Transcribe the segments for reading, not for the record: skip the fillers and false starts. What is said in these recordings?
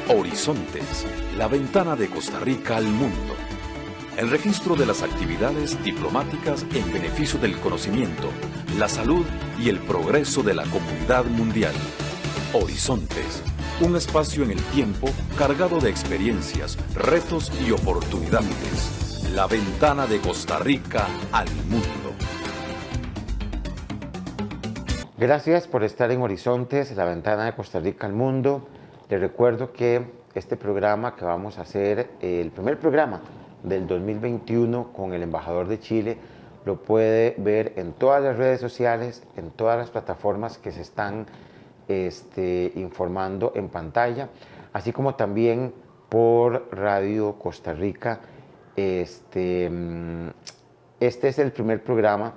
Horizontes, la ventana de Costa Rica al mundo. El registro de las actividades diplomáticas en beneficio del conocimiento, la salud y el progreso de la comunidad mundial. Horizontes, un espacio en el tiempo cargado de experiencias, retos y oportunidades. La ventana de Costa Rica al mundo. Gracias por estar en Horizontes, la ventana de Costa Rica al mundo. Les recuerdo que este programa que vamos a hacer, el primer programa del 2021 con el embajador de Chile, lo puede ver en todas las redes sociales, en todas las plataformas que se están informando en pantalla, así como también por Radio Costa Rica. Este es el primer programa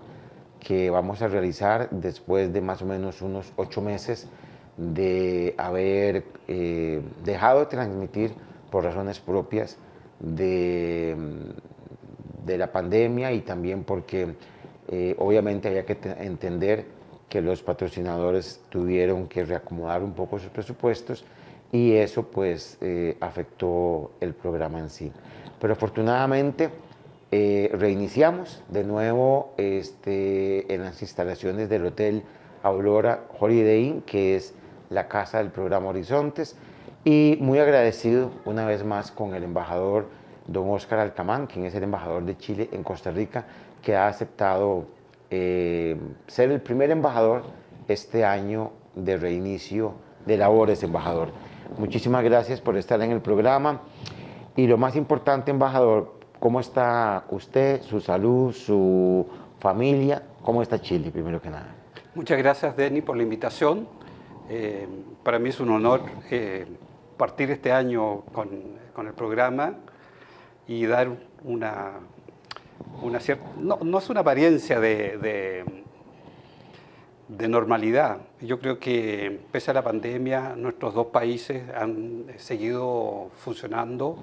que vamos a realizar después de más o menos unos 8 meses de haber dejado de transmitir por razones propias de la pandemia, y también porque obviamente había que entender que los patrocinadores tuvieron que reacomodar un poco sus presupuestos, y eso pues afectó el programa en sí. Pero afortunadamente reiniciamos de nuevo en las instalaciones del Hotel Aurora Holiday Inn, que es la casa del programa Horizontes, y muy agradecido una vez más con el embajador don Óscar Alcamán, quien es el embajador de Chile en Costa Rica, que ha aceptado ser el primer embajador este año de reinicio de labores, embajador. Muchísimas gracias por estar en el programa, y lo más importante, embajador, ¿cómo está usted, su salud, su familia? ¿Cómo está Chile, primero que nada? Muchas gracias, Denny, por la invitación. Para mí es un honor partir este año con el programa y dar una cierta... No es una apariencia de normalidad. Yo creo que, pese a la pandemia, nuestros dos países han seguido funcionando,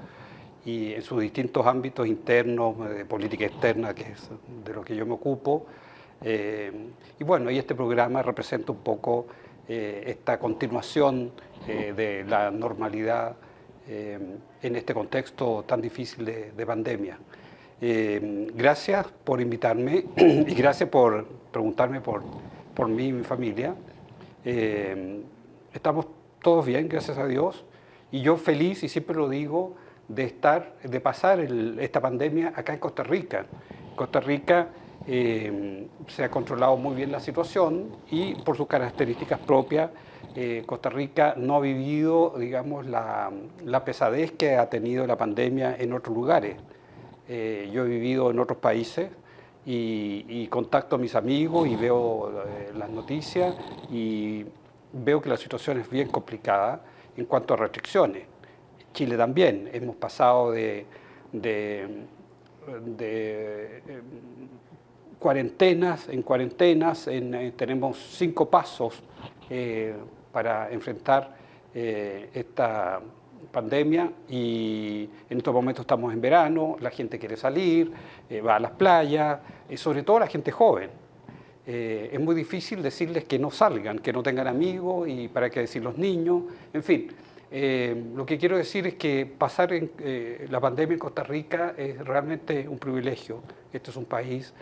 y en sus distintos ámbitos internos, de política externa, que es de lo que yo me ocupo. Y bueno, y este programa representa un poco esta continuación de la normalidad en este contexto tan difícil de pandemia. Gracias por invitarme y gracias por preguntarme por mí y mi familia. Estamos todos bien, gracias a Dios, y yo feliz, y siempre lo digo, de pasar esta pandemia acá en Costa Rica. Costa Rica se ha controlado muy bien la situación, y por sus características propias, Costa Rica no ha vivido, digamos, la pesadez que ha tenido la pandemia en otros lugares. Yo he vivido en otros países y contacto a mis amigos y veo las noticias, y veo que la situación es bien complicada en cuanto a restricciones. Chile también, hemos pasado de cuarentenas en cuarentenas, tenemos 5 pasos para enfrentar esta pandemia, y en estos momentos estamos en verano, la gente quiere salir, va a las playas, sobre todo la gente joven. Es muy difícil decirles que no salgan, que no tengan amigos, y para qué decir los niños, en fin. Lo que quiero decir es que pasar la pandemia en Costa Rica es realmente un privilegio. Este es un país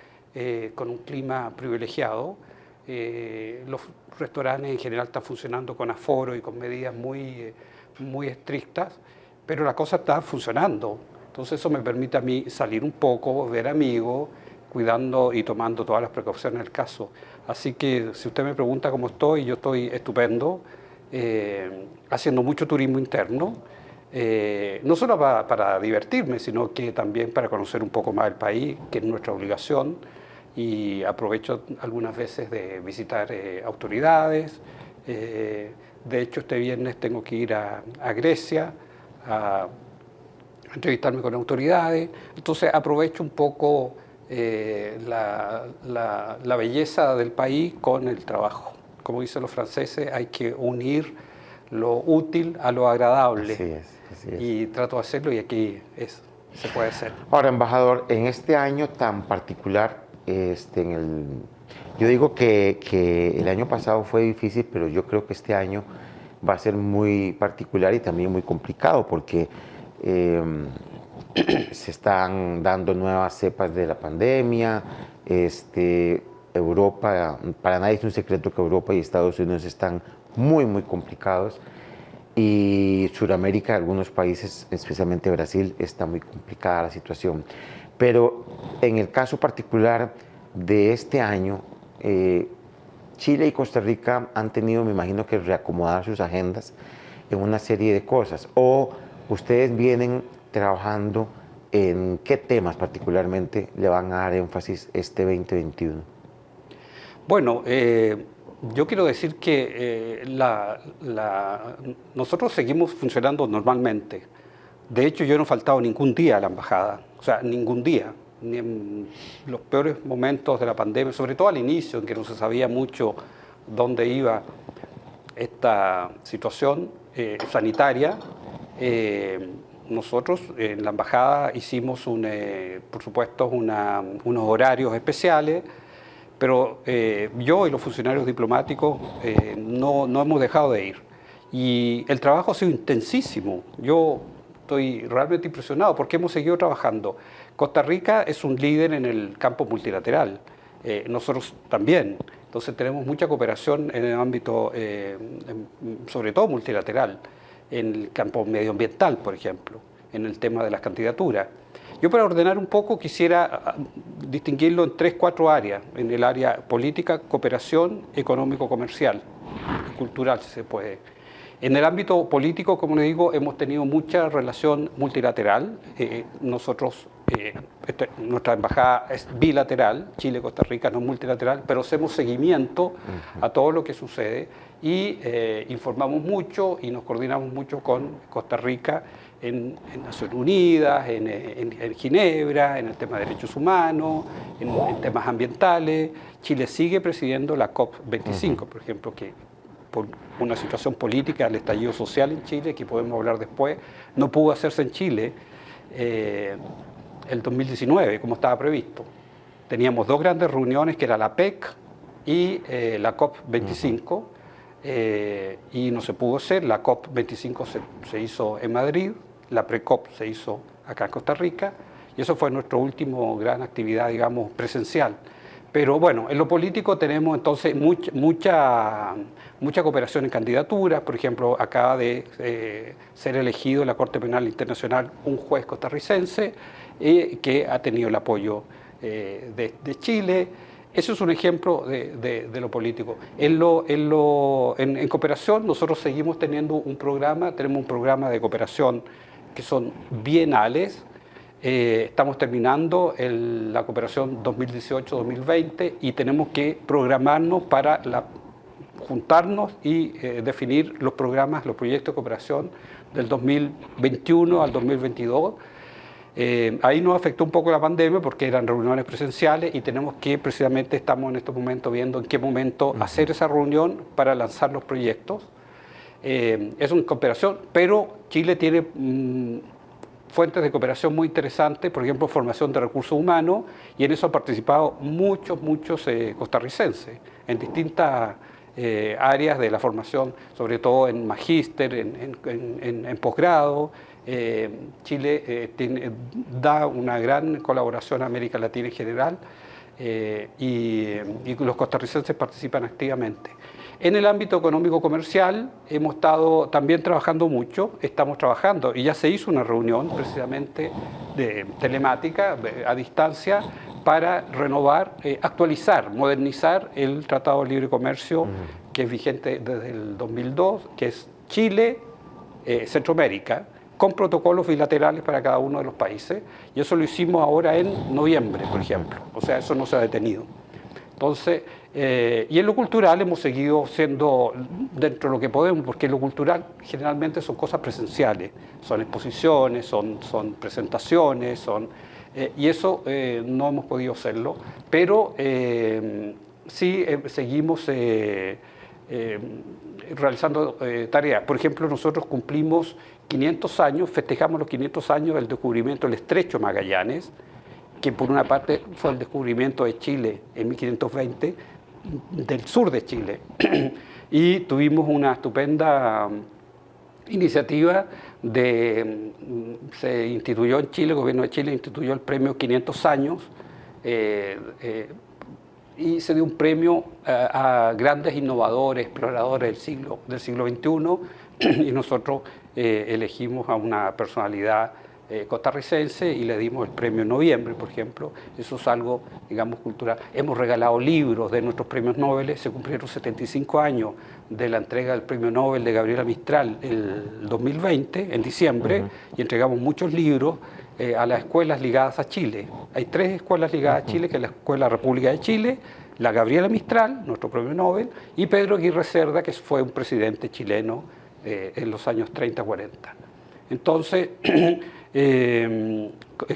con un clima privilegiado. Los restaurantes en general están funcionando con aforo y con medidas muy estrictas, pero la cosa está funcionando. Entonces eso me permite a mí salir un poco, ver amigos, cuidando y tomando todas las precauciones del caso. Así que si usted me pregunta cómo estoy, yo estoy estupendo. Haciendo mucho turismo interno, no solo para divertirme, sino que también para conocer un poco más el país, que es nuestra obligación, y aprovecho algunas veces de visitar autoridades. De hecho, este viernes tengo que ir a Grecia a entrevistarme con autoridades, entonces aprovecho un poco la belleza del país con el trabajo. Como dicen los franceses, hay que unir lo útil a lo agradable. Así es. Y trato de hacerlo, y aquí se puede hacer. Ahora, embajador, en este año tan particular, yo digo que el año pasado fue difícil, pero yo creo que este año va a ser muy particular y también muy complicado porque se están dando nuevas cepas de la pandemia. Europa, para nadie es un secreto que Europa y Estados Unidos están muy, muy complicados. Y Sudamérica, algunos países, especialmente Brasil, está muy complicada la situación. Pero en el caso particular de este año, Chile y Costa Rica han tenido, me imagino, que reacomodar sus agendas en una serie de cosas. ¿O ustedes vienen trabajando en qué temas particularmente le van a dar énfasis este 2021? Bueno, yo quiero decir que nosotros seguimos funcionando normalmente. De hecho, yo no he faltado ningún día a la embajada, o sea, ningún día, ni en los peores momentos de la pandemia, sobre todo al inicio, en que no se sabía mucho dónde iba esta situación sanitaria. Nosotros en la embajada hicimos, por supuesto, unos horarios especiales, pero yo y los funcionarios diplomáticos no hemos dejado de ir. Y el trabajo ha sido intensísimo. Yo estoy realmente impresionado porque hemos seguido trabajando. Costa Rica es un líder en el campo multilateral, nosotros también. Entonces tenemos mucha cooperación en el ámbito, sobre todo multilateral, en el campo medioambiental, por ejemplo, en el tema de las candidaturas. Yo, para ordenar un poco, quisiera distinguirlo en 3-4 áreas: en el área política, cooperación, económico-comercial y cultural, si se puede. En el ámbito político, como les digo, hemos tenido mucha relación multilateral. Nuestra embajada es bilateral, Chile-Costa Rica no es multilateral, pero hacemos seguimiento a todo lo que sucede y informamos mucho y nos coordinamos mucho con Costa Rica en Naciones Unidas, en Ginebra, en el tema de derechos humanos, en temas ambientales. Chile sigue presidiendo la COP25, por ejemplo, que por una situación política, el estallido social en Chile, que podemos hablar después, no pudo hacerse en Chile el 2019, como estaba previsto. Teníamos 2 grandes reuniones, que era la PEC y la COP25, y no se pudo hacer. La COP25 se hizo en Madrid, la pre-COP se hizo acá en Costa Rica, y eso fue nuestra última gran actividad, digamos, presencial. Pero bueno, en lo político tenemos entonces mucha cooperación en candidaturas. Por ejemplo, acaba de ser elegido en la Corte Penal Internacional un juez costarricense que ha tenido el apoyo de Chile. Eso es un ejemplo de lo político. En cooperación nosotros seguimos teniendo tenemos un programa de cooperación que son bienales. Estamos terminando la cooperación 2018-2020 y tenemos que programarnos para juntarnos y definir los programas, los proyectos de cooperación del 2021 al 2022. Ahí nos afectó un poco la pandemia porque eran reuniones presenciales y precisamente estamos en estos momentos viendo en qué momento hacer esa reunión para lanzar los proyectos. Es una cooperación, pero Chile tiene fuentes de cooperación muy interesantes, por ejemplo, formación de recursos humanos, y en eso han participado muchos costarricenses en distintas áreas de la formación, sobre todo en magíster, en posgrado. Chile da una gran colaboración a América Latina en general, y los costarricenses participan activamente. En el ámbito económico-comercial hemos estado también trabajando mucho, estamos trabajando, y ya se hizo una reunión precisamente telemática, a distancia, para renovar, actualizar, modernizar el Tratado de Libre Comercio que es vigente desde el 2002, que es Chile, Centroamérica, con protocolos bilaterales para cada uno de los países, y eso lo hicimos ahora en noviembre, por ejemplo, o sea, eso no se ha detenido. Entonces, y en lo cultural hemos seguido siendo dentro de lo que podemos, porque en lo cultural generalmente son cosas presenciales, son exposiciones, son presentaciones, y eso no hemos podido hacerlo, pero sí seguimos realizando tareas. Por ejemplo, nosotros cumplimos 500 años, festejamos los 500 años del descubrimiento del Estrecho Magallanes, que por una parte fue el descubrimiento de Chile en 1520, del sur de Chile. Y tuvimos una estupenda iniciativa se instituyó en Chile, el gobierno de Chile instituyó el premio 500 años y se dio un premio a grandes innovadores, exploradores del siglo XXI y nosotros elegimos a una personalidad costarricense y le dimos el premio en noviembre, por ejemplo. Eso es algo, digamos, cultural. Hemos regalado libros de nuestros premios Nobel, se cumplieron 75 años de la entrega del premio Nobel de Gabriela Mistral el 2020, en diciembre, y entregamos muchos libros a las escuelas ligadas a Chile. Hay 3 escuelas ligadas a Chile, que es la Escuela República de Chile, la Gabriela Mistral, nuestro premio Nobel, y Pedro Aguirre Cerda, que fue un presidente chileno en los años 30-40. Entonces,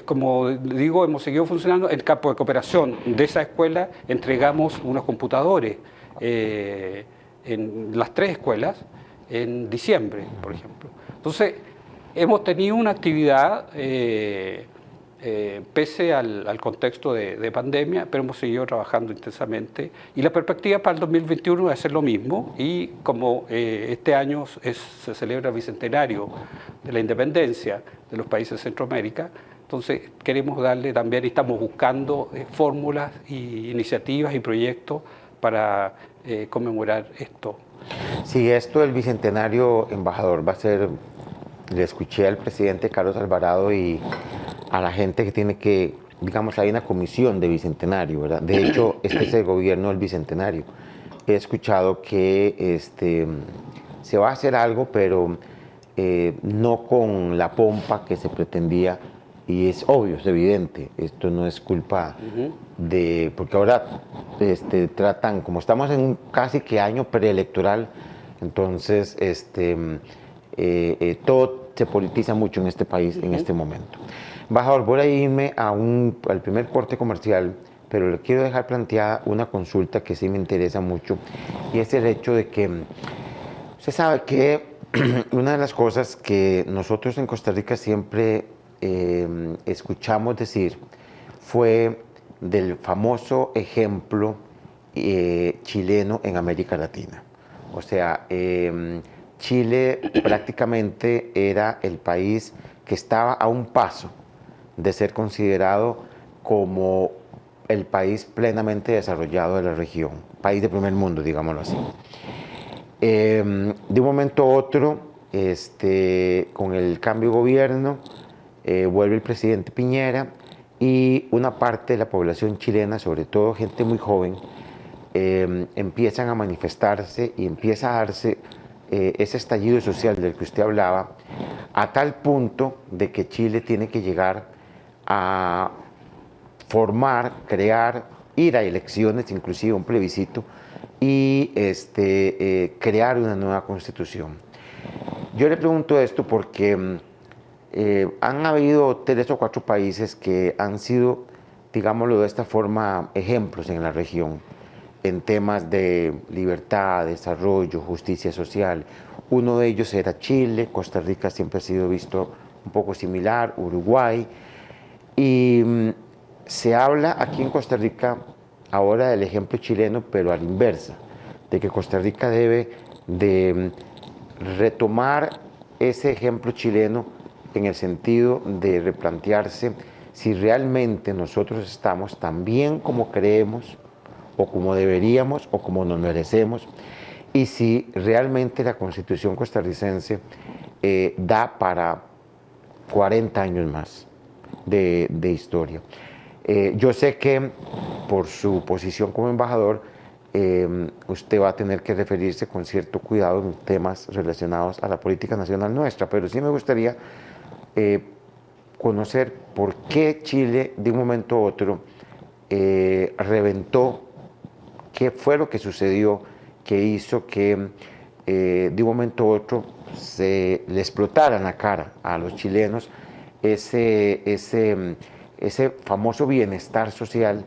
como digo, hemos seguido funcionando. En el campo de cooperación de esa escuela entregamos unos computadores en las 3 escuelas en diciembre, por ejemplo. Entonces, hemos tenido una actividad pese al contexto de pandemia, pero hemos seguido trabajando intensamente y la perspectiva para el 2021 va a ser lo mismo. Y como este año se celebra el bicentenario de la independencia de los países de Centroamérica, entonces queremos darle también, y estamos buscando fórmulas y iniciativas y proyectos para conmemorar esto. Sí, esto del bicentenario, embajador, va a ser, le escuché al presidente Carlos Alvarado y a la gente que tiene que, digamos, hay una comisión de bicentenario, ¿verdad? De hecho, este es el gobierno del bicentenario. He escuchado que se va a hacer algo, pero no con la pompa que se pretendía, y es obvio, es evidente, esto no es culpa de, porque ahora tratan, como estamos en un casi que año preelectoral, entonces todo se politiza mucho en este país en este momento. Embajador, voy a irme al primer corte comercial, pero le quiero dejar planteada una consulta que sí me interesa mucho, y es el hecho de que usted sabe que una de las cosas que nosotros en Costa Rica siempre escuchamos decir fue del famoso ejemplo chileno en América Latina. O sea, Chile prácticamente era el país que estaba a un paso de ser considerado como el país plenamente desarrollado de la región, país de primer mundo, digámoslo así. De un momento a otro, con el cambio de gobierno, vuelve el presidente Piñera y una parte de la población chilena, sobre todo gente muy joven, empiezan a manifestarse y empieza a darse ese estallido social del que usted hablaba, a tal punto de que Chile tiene que llegar a formar, crear, ir a elecciones, inclusive un plebiscito, y crear una nueva constitución. Yo le pregunto esto porque han habido 3 o 4 países que han sido, digámoslo de esta forma, ejemplos en la región en temas de libertad, desarrollo, justicia social. Uno de ellos era Chile, Costa Rica siempre ha sido visto un poco similar, Uruguay, y se habla aquí en Costa Rica ahora del ejemplo chileno, pero a la inversa, de que Costa Rica debe de retomar ese ejemplo chileno en el sentido de replantearse si realmente nosotros estamos tan bien como creemos, o como deberíamos, o como nos merecemos, y si realmente la Constitución costarricense da para 40 años más de historia. Yo sé que por su posición como embajador, usted va a tener que referirse con cierto cuidado en temas relacionados a la política nacional nuestra, pero sí me gustaría conocer por qué Chile de un momento a otro reventó, qué fue lo que sucedió que hizo que de un momento a otro se le explotara en la cara a los chilenos ese famoso bienestar social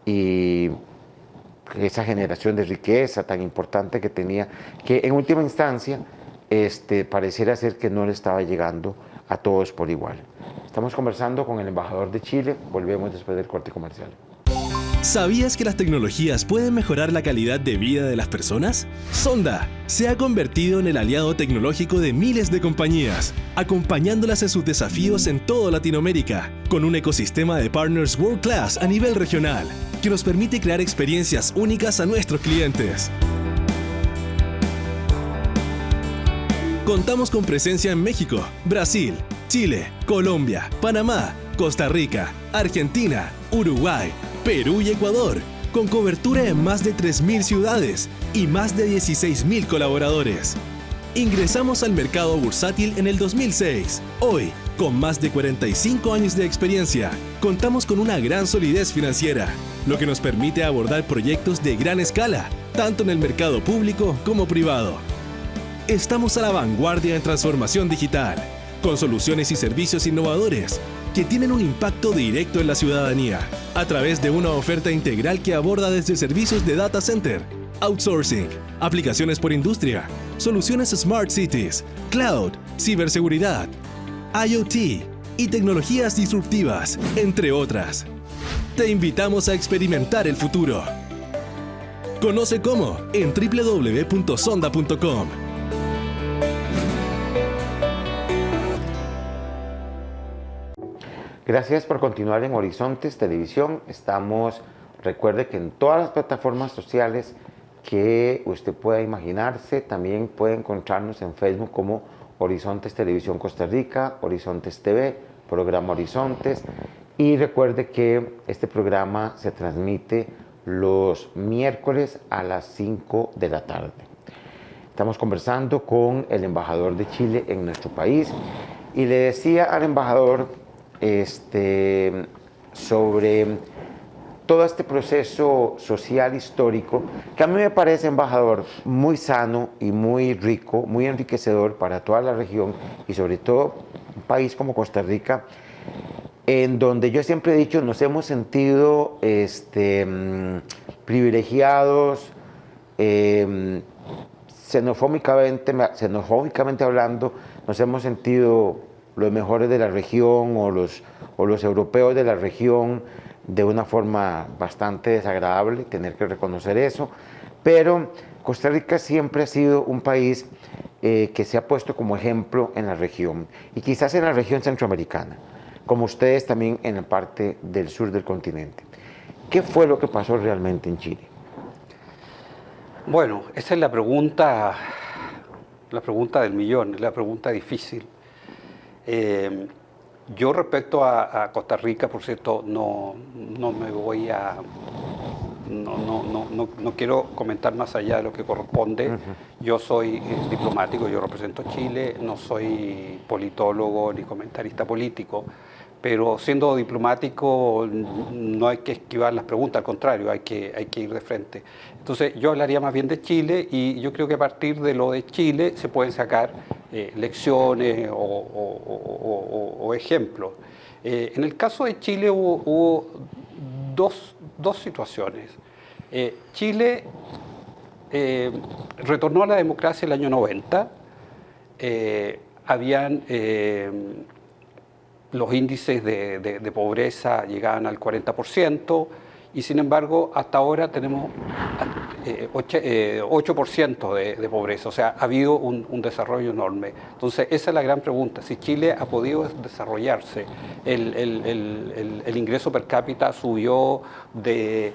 y esa generación de riqueza tan importante que tenía, que en última instancia pareciera ser que no le estaba llegando a todos por igual. Estamos conversando con el embajador de Chile, volvemos después del corte comercial. ¿Sabías que las tecnologías pueden mejorar la calidad de vida de las personas? Sonda se ha convertido en el aliado tecnológico de miles de compañías, acompañándolas en sus desafíos en toda Latinoamérica, con un ecosistema de partners world class a nivel regional, que nos permite crear experiencias únicas a nuestros clientes. Contamos con presencia en México, Brasil, Chile, Colombia, Panamá, Costa Rica, Argentina, Uruguay, Perú y Ecuador, con cobertura en más de 3.000 ciudades y más de 16.000 colaboradores. Ingresamos al mercado bursátil en el 2006. Hoy, con más de 45 años de experiencia, contamos con una gran solidez financiera, lo que nos permite abordar proyectos de gran escala, tanto en el mercado público como privado. Estamos a la vanguardia en transformación digital, con soluciones y servicios innovadores que tienen un impacto directo en la ciudadanía, a través de una oferta integral que aborda desde servicios de data center, outsourcing, aplicaciones por industria, soluciones Smart Cities, cloud, ciberseguridad, IoT y tecnologías disruptivas, entre otras. Te invitamos a experimentar el futuro. Conoce cómo en www.sonda.com. Gracias por continuar en Horizontes Televisión. Recuerde que en todas las plataformas sociales que usted pueda imaginarse, también puede encontrarnos en Facebook como Horizontes Televisión Costa Rica, Horizontes TV, programa Horizontes. Y recuerde que este programa se transmite los miércoles a las 5 de la tarde. Estamos conversando con el embajador de Chile en nuestro país y le decía al embajador sobre todo este proceso social histórico que a mí me parece, embajador, muy sano y muy rico, muy enriquecedor para toda la región y sobre todo un país como Costa Rica, en donde yo siempre he dicho nos hemos sentido privilegiados, xenofóbicamente hablando, nos hemos sentido los mejores de la región o los europeos de la región de una forma bastante desagradable, tener que reconocer eso, pero Costa Rica siempre ha sido un país que se ha puesto como ejemplo en la región y quizás en la región centroamericana, como ustedes también en la parte del sur del continente. ¿Qué fue lo que pasó realmente en Chile? Bueno, esa es la pregunta del millón, la pregunta difícil. Yo respecto a Costa Rica, por cierto, no quiero comentar más allá de lo que corresponde. Yo soy diplomático, yo represento a Chile, no soy politólogo ni comentarista político, pero siendo diplomático no hay que esquivar las preguntas, al contrario, hay que ir de frente. Entonces yo hablaría más bien de Chile y yo creo que a partir de lo de Chile se pueden sacar lecciones o ejemplos. En el caso de Chile hubo dos situaciones. Chile retornó a la democracia el año 90, los índices de pobreza llegaban al 40% y sin embargo hasta ahora tenemos 8% de pobreza, o sea, ha habido un desarrollo enorme. Entonces esa es la gran pregunta, si Chile ha podido desarrollarse, el ingreso per cápita subió de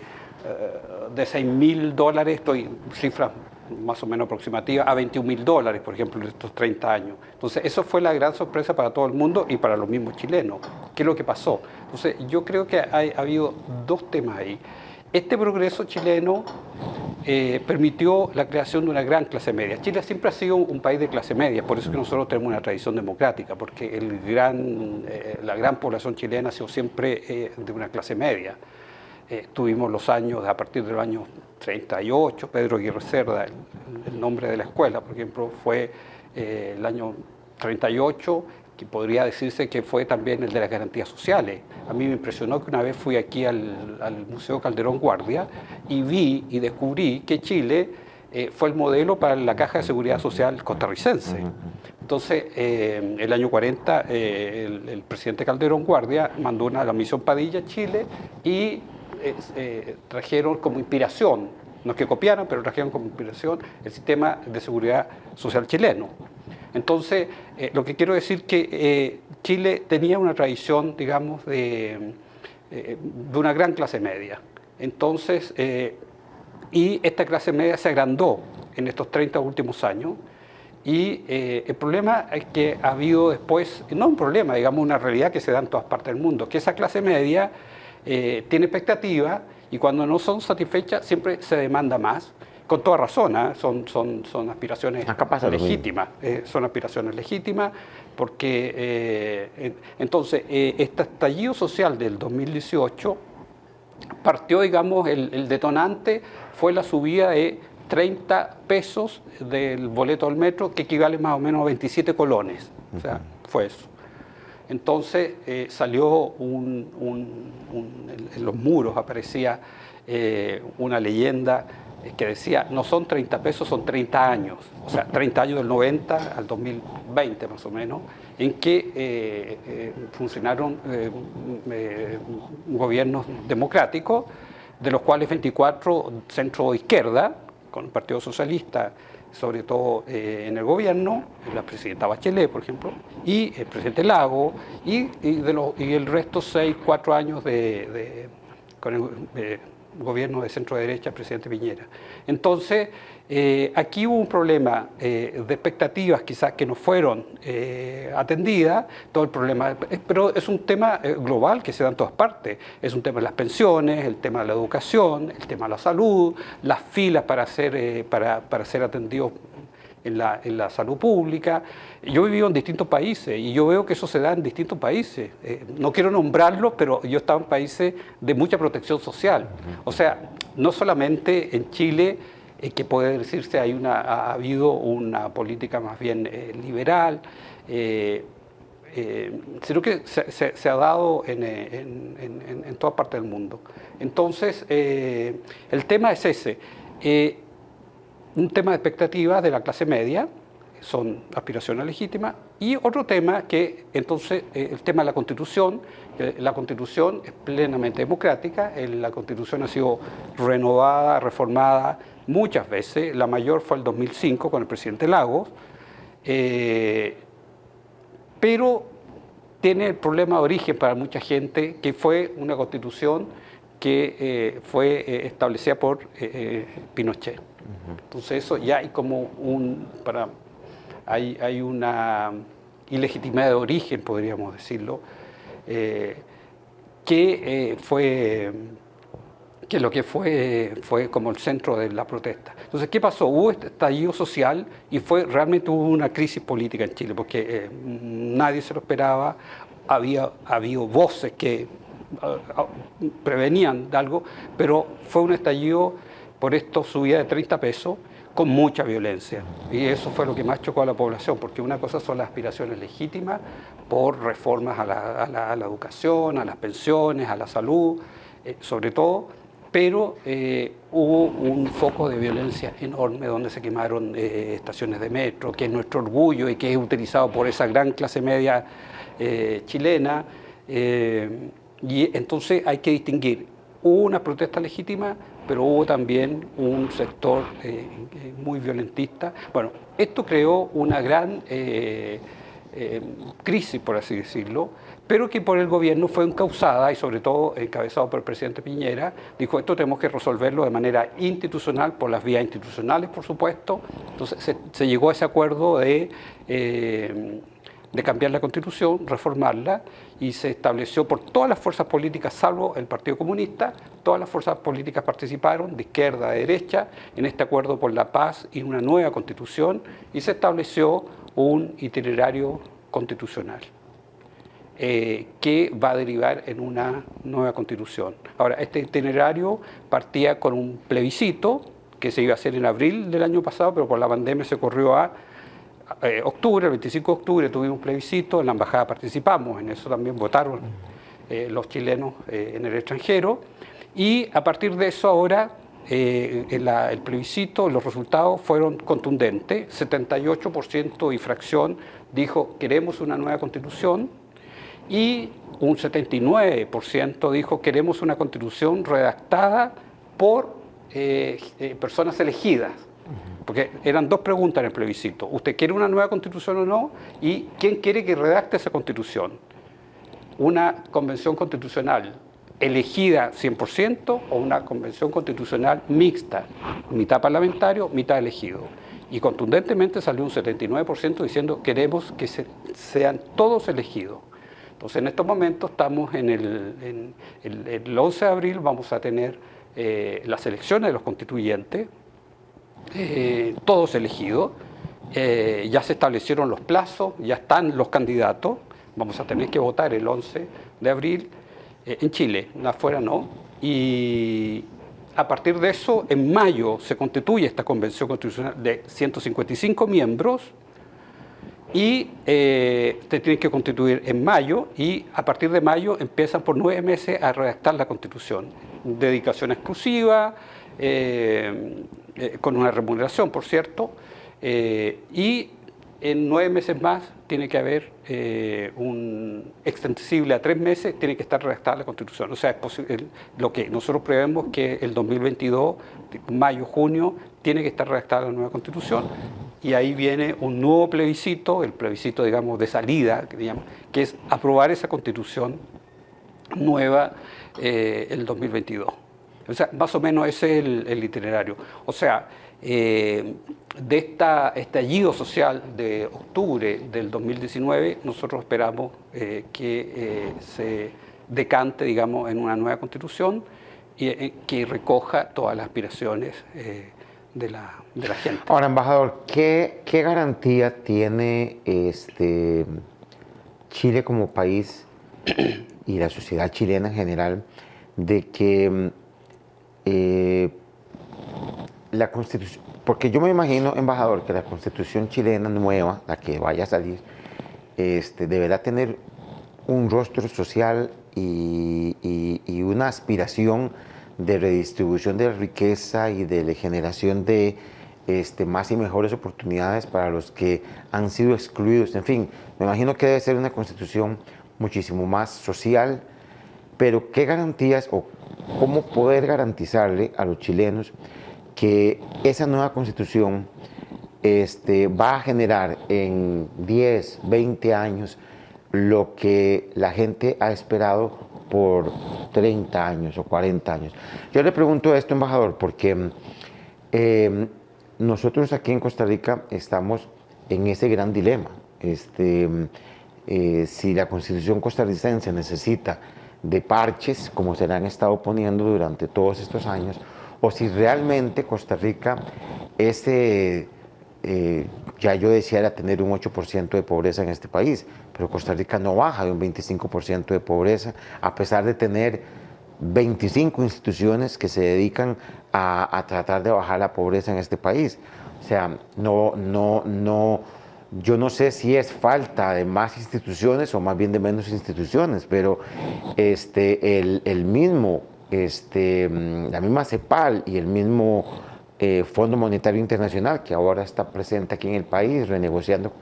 $6.000, estoy cifras más o menos aproximativa, a $21.000, por ejemplo, en estos 30 años. Entonces, eso fue la gran sorpresa para todo el mundo y para los mismos chilenos. ¿Qué es lo que pasó? Entonces, yo creo que ha habido dos temas ahí. Este progreso chileno permitió la creación de una gran clase media. Chile siempre ha sido un país de clase media, por eso que nosotros tenemos una tradición democrática, porque la gran población chilena ha sido siempre de una clase media. Tuvimos los años, a partir del año 38, Pedro Aguirre Cerda, el nombre de la escuela, por ejemplo, fue el año 38, que podría decirse que fue también el de las garantías sociales. A mí me impresionó que una vez fui aquí al Museo Calderón Guardia y vi y descubrí que Chile fue el modelo para la Caja de Seguridad Social costarricense. Entonces, el año 40, el presidente Calderón Guardia mandó la misión Padilla a Chile y trajeron como inspiración, no es que copiaran, pero trajeron como inspiración el sistema de seguridad social chileno. Entonces, lo que quiero decir que Chile tenía una tradición, digamos, de una gran clase media. Entonces, y esta clase media se agrandó en estos 30 últimos años. Y el problema es que ha habido después, no un problema, digamos una realidad que se da en todas partes del mundo, que esa clase media tiene expectativas y cuando no son satisfechas siempre se demanda más, con toda razón, son aspiraciones legítimas, son aspiraciones legítimas, porque entonces este estallido social del 2018 partió, digamos, el detonante fue la subida de 30 pesos del boleto del metro, que equivale más o menos a 27 colones. O sea, fue eso. Entonces salió en los muros aparecía una leyenda que decía, no son 30 pesos, son 30 años. O sea, 30 años del 90 al 2020 más o menos, en que funcionaron gobiernos democráticos, de los cuales 24 centro-izquierda, con el Partido Socialista, sobre todo en el gobierno, la presidenta Bachelet, por ejemplo, y el presidente Lago, y el resto 4 años con el gobierno de centro-derecha, el presidente Piñera. Entonces, aquí hubo un problema de expectativas quizás que no fueron atendidas, todo el problema, pero es un tema global que se da en todas partes, es un tema de las pensiones, el tema de la educación, el tema de la salud, las filas para ser atendidos en la salud pública. Yo he vivido en distintos países y yo veo que eso se da en distintos países. No quiero nombrarlos, pero yo he estado en países de mucha protección social. O sea, no solamente en Chile, que puede decirse ha habido una política más bien liberal, sino que se ha dado en toda parte del mundo. Entonces, el tema es ese. Un tema de expectativas de la clase media, son aspiraciones legítimas, y otro tema que entonces el tema de la Constitución es plenamente democrática, la Constitución ha sido renovada, reformada muchas veces, la mayor fue el 2005 con el presidente Lagos, pero tiene el problema de origen para mucha gente, que fue una Constitución que fue establecida por Pinochet. Entonces eso ya hay como hay una ilegitimidad de origen, podríamos decirlo, que lo que fue como el centro de la protesta. Entonces, ¿qué pasó? Hubo este estallido social y realmente hubo una crisis política en Chile, porque nadie se lo esperaba, había habido voces que prevenían de algo, pero fue un estallido por esto, subida de 30 pesos, con mucha violencia. Y eso fue lo que más chocó a la población, porque una cosa son las aspiraciones legítimas por reformas a la educación, a las pensiones, a la salud, sobre todo, pero hubo un foco de violencia enorme donde se quemaron estaciones de metro, que es nuestro orgullo y que es utilizado por esa gran clase media chilena. Y entonces hay que distinguir. Hubo una protesta legítima, pero hubo también un sector muy violentista. Bueno, esto creó una gran crisis, por así decirlo, pero que por el gobierno fue encauzada y sobre todo encabezado por el presidente Piñera. Dijo, esto tenemos que resolverlo de manera institucional, por las vías institucionales, por supuesto. Entonces se llegó a ese acuerdo de cambiar la Constitución, reformarla, y se estableció por todas las fuerzas políticas, salvo el Partido Comunista, todas las fuerzas políticas participaron, de izquierda a derecha, en este acuerdo por la paz y una nueva Constitución, y se estableció un itinerario constitucional que va a derivar en una nueva Constitución. Ahora, este itinerario partía con un plebiscito que se iba a hacer en abril del año pasado, pero por la pandemia se corrió a octubre, el 25 de octubre tuvimos un plebiscito, en la embajada participamos, en eso también votaron los chilenos en el extranjero, y a partir de eso ahora el plebiscito, los resultados fueron contundentes, 78% y fracción dijo queremos una nueva Constitución, y un 79% dijo queremos una constitución redactada por personas elegidas. Porque eran dos preguntas en el plebiscito. ¿Usted quiere una nueva constitución o no? ¿Y quién quiere que redacte esa constitución? ¿Una convención constitucional elegida 100% o una convención constitucional mixta, mitad parlamentario, mitad elegido? Y contundentemente salió un 79% diciendo queremos que sean todos elegidos. Entonces en estos momentos estamos en el 11 de abril vamos a tener las elecciones de los constituyentes, todos elegidos, ya se establecieron los plazos, ya están los candidatos, vamos a tener que votar el 11 de abril en Chile, afuera no, y a partir de eso, en mayo se constituye esta convención constitucional de 155 miembros y se tienen que constituir en mayo y a partir de mayo empiezan por 9 meses a redactar la constitución. Dedicación exclusiva, con una remuneración, por cierto, y en 9 meses más tiene que haber un extensible a 3 meses, tiene que estar redactada la Constitución. O sea, es posible, lo que nosotros prevemos que el 2022, mayo, junio, tiene que estar redactada la nueva Constitución y ahí viene un nuevo plebiscito, el plebiscito, digamos, de salida, que es aprobar esa Constitución nueva el 2022. O sea, más o menos ese es el itinerario. O sea, de este estallido social de octubre del 2019, nosotros esperamos que se decante, digamos, en una nueva constitución y que recoja todas las aspiraciones de la gente. Ahora, embajador, ¿qué garantía tiene Chile como país y la sociedad chilena en general de que la Constitución, porque yo me imagino, embajador, que la Constitución chilena nueva, la que vaya a salir, deberá tener un rostro social y una aspiración de redistribución de la riqueza y de generación de más y mejores oportunidades para los que han sido excluidos. En fin, me imagino que debe ser una Constitución muchísimo más social, pero ¿qué garantías o cómo poder garantizarle a los chilenos que esa nueva Constitución va a generar en 10, 20 años lo que la gente ha esperado por 30 años o 40 años? Yo le pregunto esto, embajador, porque nosotros aquí en Costa Rica estamos en ese gran dilema. Si la Constitución costarricense necesita de parches, como se le han estado poniendo durante todos estos años, o si realmente Costa Rica ya yo deseara tener un 8% de pobreza en este país, pero Costa Rica no baja de un 25% de pobreza, a pesar de tener 25 instituciones que se dedican a tratar de bajar la pobreza en este país. O sea, yo no sé si es falta de más instituciones o más bien de menos instituciones, pero la misma CEPAL y el mismo Fondo Monetario Internacional, que ahora está presente aquí en el país, renegociando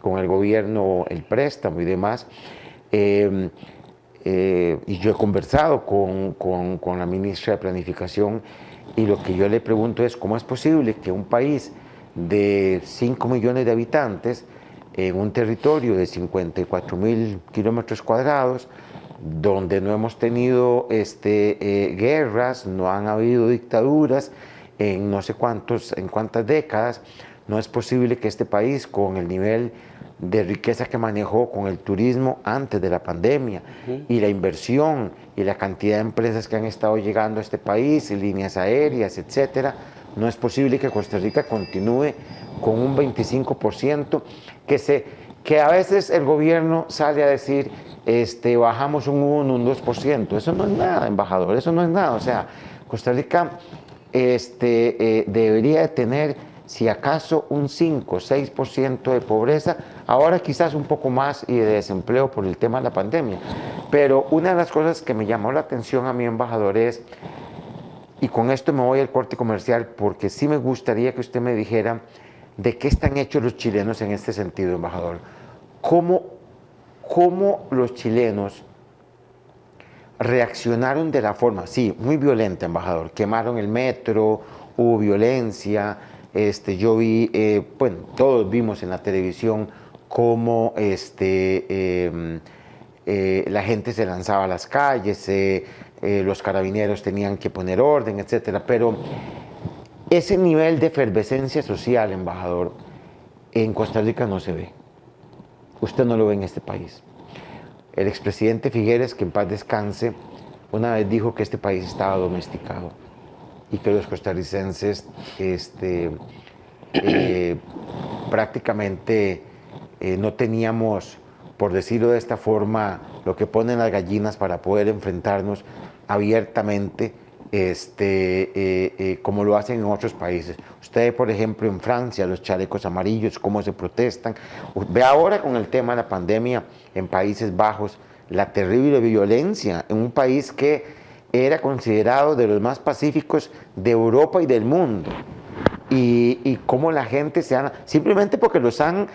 con el gobierno el préstamo y demás, y yo he conversado con la ministra de Planificación, y lo que yo le pregunto es cómo es posible que un país de 5 millones de habitantes, en un territorio de 54.000 kilómetros cuadrados, donde no hemos tenido guerras, no han habido dictaduras en no sé cuántas décadas, no es posible que este país, con el nivel de riqueza que manejó, con el turismo antes de la pandemia, y la inversión y la cantidad de empresas que han estado llegando a este país, y líneas aéreas, etcétera, no es posible que Costa Rica continúe con un 25%, que a veces el gobierno sale a decir bajamos un 1, un 2%. Eso no es nada, embajador, eso no es nada. O sea, Costa Rica debería de tener, si acaso, un 5, 6% de pobreza, ahora quizás un poco más, y de desempleo por el tema de la pandemia. Pero una de las cosas que me llamó la atención a mi embajador es, y con esto me voy al corte comercial, porque sí me gustaría que usted me dijera de qué están hechos los chilenos en este sentido, embajador. cómo los chilenos reaccionaron de la forma, sí, muy violenta, embajador. Quemaron el metro, hubo violencia. Yo vi, bueno, todos vimos en la televisión cómo la gente se lanzaba a las calles, los carabineros tenían que poner orden, etcétera. Pero ese nivel de efervescencia social, embajador, en Costa Rica no se ve. Usted no lo ve en este país. El expresidente Figueres, que en paz descanse, una vez dijo que este país estaba domesticado y que los costarricenses prácticamente no teníamos, por decirlo de esta forma, lo que ponen las gallinas para poder enfrentarnos abiertamente como lo hacen en otros países. Usted, por ejemplo, en Francia, los chalecos amarillos, cómo se protestan. Ve ahora con el tema de la pandemia en Países Bajos, la terrible violencia en un país que era considerado de los más pacíficos de Europa y del mundo. Y cómo la gente simplemente porque les han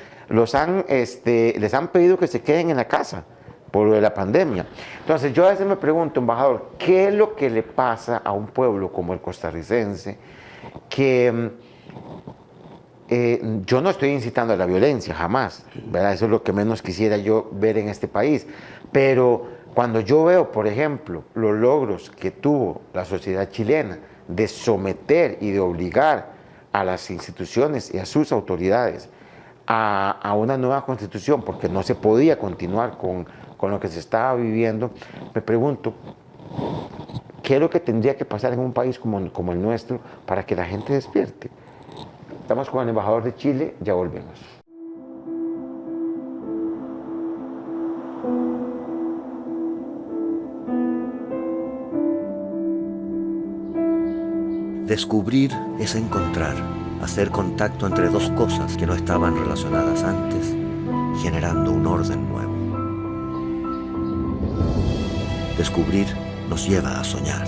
pedido que se queden en la casa por lo de la pandemia. Entonces yo a veces me pregunto, embajador, ¿qué es lo que le pasa a un pueblo como el costarricense que yo no estoy incitando a la violencia, jamás, ¿verdad? Eso es lo que menos quisiera yo ver en este país, pero cuando yo veo, por ejemplo, los logros que tuvo la sociedad chilena de someter y de obligar a las instituciones y a sus autoridades a una nueva constitución, porque no se podía continuar con lo que se estaba viviendo, me pregunto, ¿qué es lo que tendría que pasar en un país como el nuestro para que la gente despierte? Estamos con el embajador de Chile, ya volvemos. Descubrir es encontrar, hacer contacto entre dos cosas que no estaban relacionadas antes, generando un orden nuevo. Descubrir nos lleva a soñar.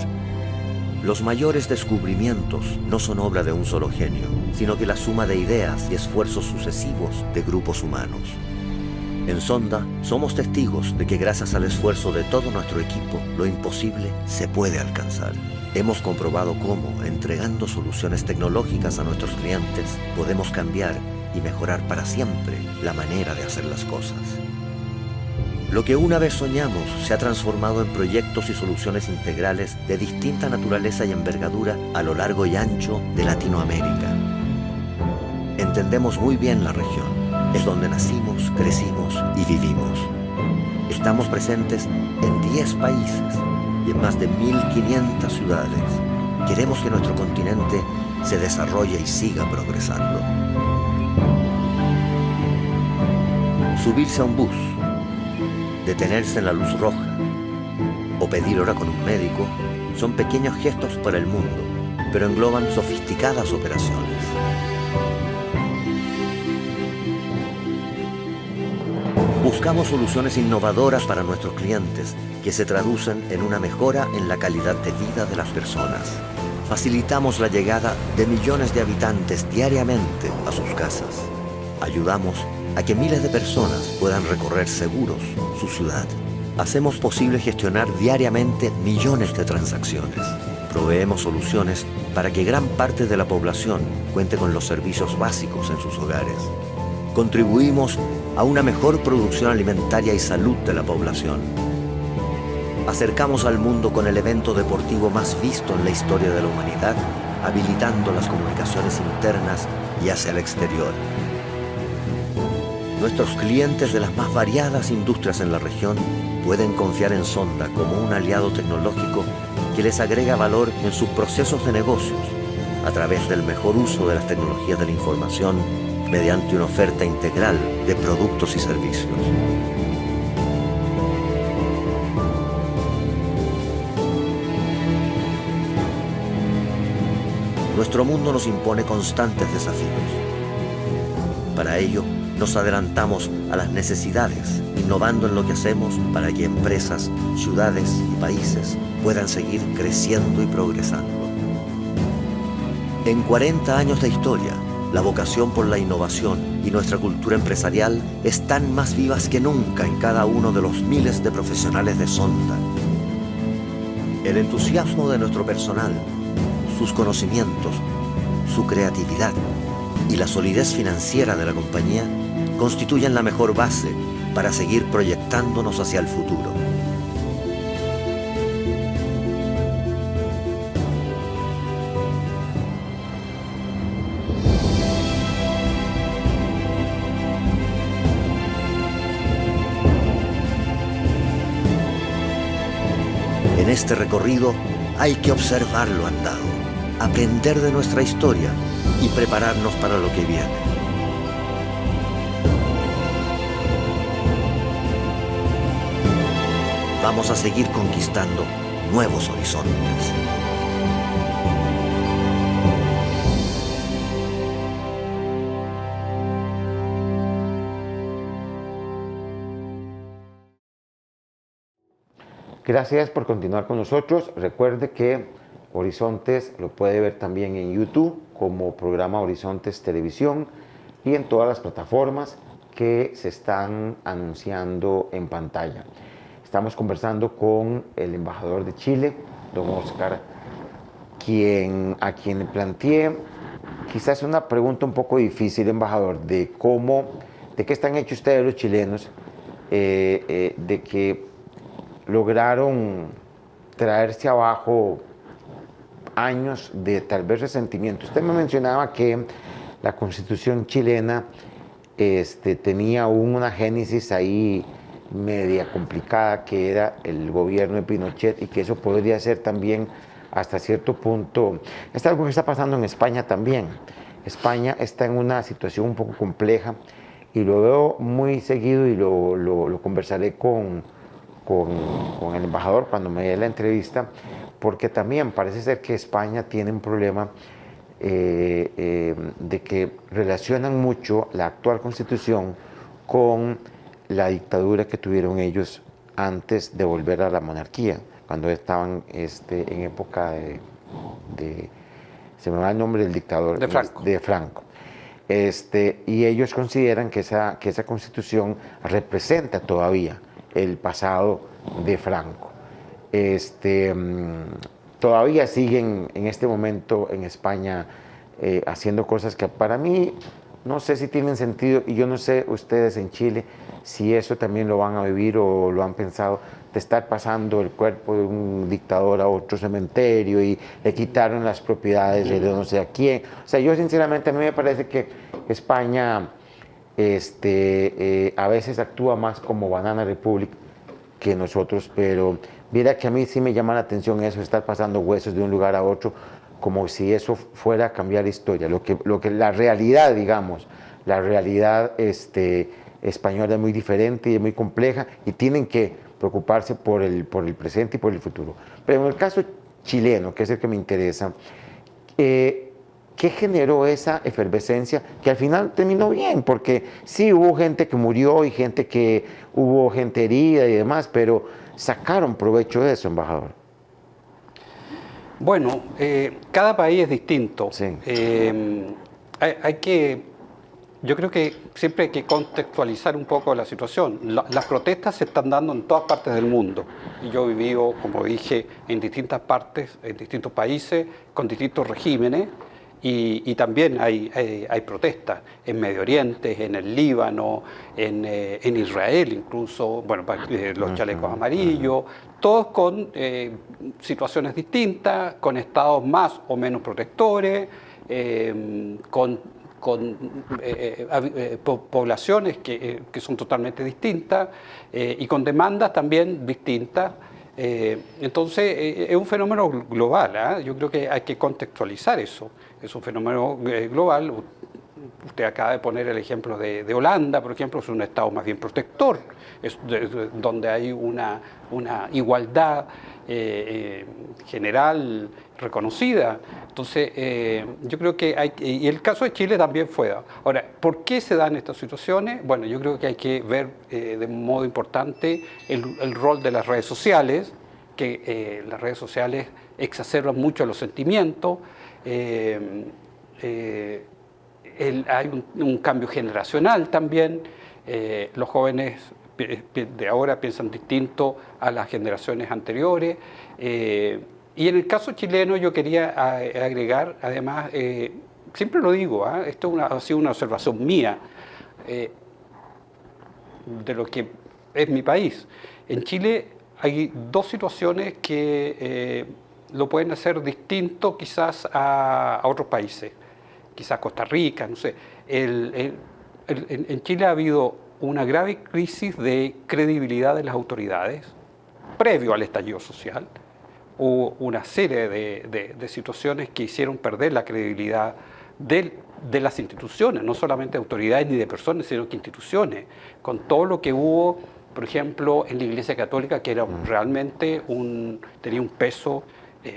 Los mayores descubrimientos no son obra de un solo genio, sino que la suma de ideas y esfuerzos sucesivos de grupos humanos. En Sonda somos testigos de que gracias al esfuerzo de todo nuestro equipo, lo imposible se puede alcanzar. Hemos comprobado cómo, entregando soluciones tecnológicas a nuestros clientes, podemos cambiar y mejorar para siempre la manera de hacer las cosas. Lo que una vez soñamos se ha transformado en proyectos y soluciones integrales de distinta naturaleza y envergadura a lo largo y ancho de Latinoamérica. Entendemos muy bien la región. Es donde nacimos, crecimos y vivimos. Estamos presentes en 10 países y en más de 1.500 ciudades. Queremos que nuestro continente se desarrolle y siga progresando. Subirse a un bus, detenerse en la luz roja o pedir hora con un médico son pequeños gestos para el mundo, pero engloban sofisticadas operaciones. Buscamos soluciones innovadoras para nuestros clientes que se traducen en una mejora en la calidad de vida de las personas. Facilitamos la llegada de millones de habitantes diariamente a sus casas. Ayudamos a que miles de personas puedan recorrer seguros su ciudad. Hacemos posible gestionar diariamente millones de transacciones. Proveemos soluciones para que gran parte de la población cuente con los servicios básicos en sus hogares. Contribuimos a una mejor producción alimentaria y salud de la población. Acercamos al mundo con el evento deportivo más visto en la historia de la humanidad, habilitando las comunicaciones internas y hacia el exterior. Nuestros clientes de las más variadas industrias en la región pueden confiar en Sonda como un aliado tecnológico que les agrega valor en sus procesos de negocios a través del mejor uso de las tecnologías de la información mediante una oferta integral de productos y servicios. Nuestro mundo nos impone constantes desafíos. Para ello, nos adelantamos a las necesidades, innovando en lo que hacemos para que empresas, ciudades y países puedan seguir creciendo y progresando. En 40 años de historia, La vocación por la innovación y nuestra cultura empresarial están más vivas que nunca en cada uno de los miles de profesionales de Sonda. El entusiasmo de nuestro personal, sus conocimientos, su creatividad y la solidez financiera de la compañía constituyen la mejor base para seguir proyectándonos hacia el futuro. En este recorrido hay que observar lo andado, aprender de nuestra historia y prepararnos para lo que viene. Vamos a seguir conquistando nuevos horizontes. Gracias por continuar con nosotros. Recuerde que Horizontes lo puede ver también en YouTube como programa Horizontes Televisión y en todas las plataformas que se están anunciando en pantalla. Estamos conversando con el embajador de Chile, don Oscar, a quien le planteé quizás una pregunta un poco difícil, embajador, de qué están hechos ustedes los chilenos, de que lograron traerse abajo años de tal vez resentimiento. Usted me mencionaba que la Constitución chilena tenía una génesis ahí media complicada, que era el gobierno de Pinochet, y que eso podría ser también hasta cierto punto, es algo que está pasando en España también. España está en una situación un poco compleja y lo veo muy seguido y lo conversaré con el embajador cuando me dé la entrevista, porque también parece ser que España tiene un problema de que relacionan mucho la actual Constitución con la dictadura que tuvieron ellos antes de volver a la monarquía, cuando estaban en época se me va el nombre del dictador, de Franco. Y ellos consideran que esa Constitución representa todavía el pasado de Franco. Todavía siguen en este momento en España haciendo cosas que para mí no sé si tienen sentido, y yo no sé ustedes en Chile si eso también lo van a vivir o lo han pensado, de estar pasando el cuerpo de un dictador a otro cementerio y le quitaron las propiedades de no sé a quién. O sea, yo sinceramente a mí me parece que España a veces actúa más como Banana Republic que nosotros, pero mira que a mí sí me llama la atención eso, estar pasando huesos de un lugar a otro, como si eso fuera a cambiar la historia. Lo que la realidad, digamos, la realidad española es muy diferente y es muy compleja, y tienen que preocuparse por el presente y por el futuro. Pero en el caso chileno, que es el que me interesa, ¿qué generó esa efervescencia que al final terminó bien? Porque sí hubo gente que murió y hubo gente herida y demás, pero sacaron provecho de eso, embajador. Bueno, cada país es distinto. Sí. Yo creo que siempre hay que contextualizar un poco la situación. Las protestas se están dando en todas partes del mundo. Y yo he vivido, como dije, en distintas partes, en distintos países, con distintos regímenes. Y también hay protestas en Medio Oriente, en el Líbano, en Israel incluso, bueno, los chalecos amarillos, todos con situaciones distintas, con estados más o menos protectores, con poblaciones que son totalmente distintas y con demandas también distintas. Entonces es un fenómeno global, ¿eh? Yo creo que hay que contextualizar eso. Es un fenómeno global. Usted acaba de poner el ejemplo de Holanda, por ejemplo, es un estado más bien protector, donde hay una igualdad general reconocida. Entonces, yo creo que y el caso de Chile también fue. Ahora, ¿por qué se dan estas situaciones? Bueno, yo creo que hay que ver de modo importante el rol de las redes sociales, que las redes sociales exacerban mucho los sentimientos. hay un cambio generacional también. Los jóvenes de ahora piensan distinto a las generaciones anteriores. Y en el caso chileno yo quería agregar, además, siempre lo digo, esto ha sido una observación mía de lo que es mi país. En Chile hay dos situaciones que lo pueden hacer distinto quizás a otros países, quizás Costa Rica, no sé. En Chile ha habido una grave crisis de credibilidad de las autoridades previo al estallido social. Hubo una serie de situaciones que hicieron perder la credibilidad de las instituciones, no solamente de autoridades ni de personas, sino que instituciones, con todo lo que hubo, por ejemplo, en la Iglesia Católica, que era realmente tenía un peso